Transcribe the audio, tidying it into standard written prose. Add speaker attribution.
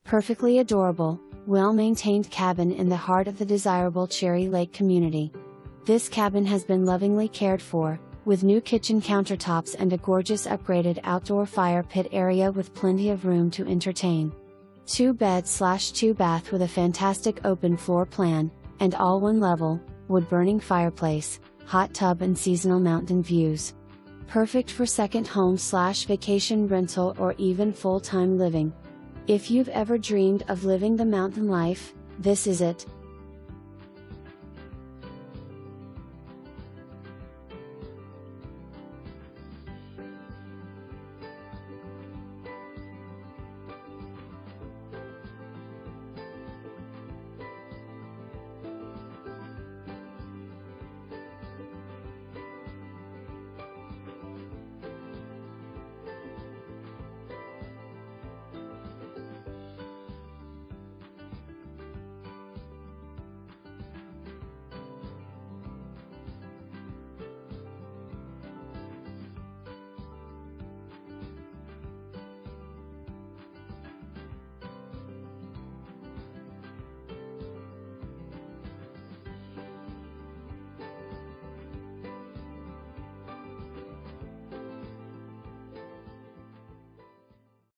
Speaker 1: Perfectly adorable, well-maintained cabin in the heart of the desirable Cherry Lake community. This cabin has been lovingly cared for, with new kitchen countertops and a gorgeous upgraded outdoor fire pit area with plenty of room to entertain. 2-bed/2 bath with a fantastic open floor plan, and all one level, wood-burning fireplace, hot tub and seasonal mountain views. Perfect for second home/vacation rental or even full-time living. If you've ever dreamed of living the mountain life, this is it.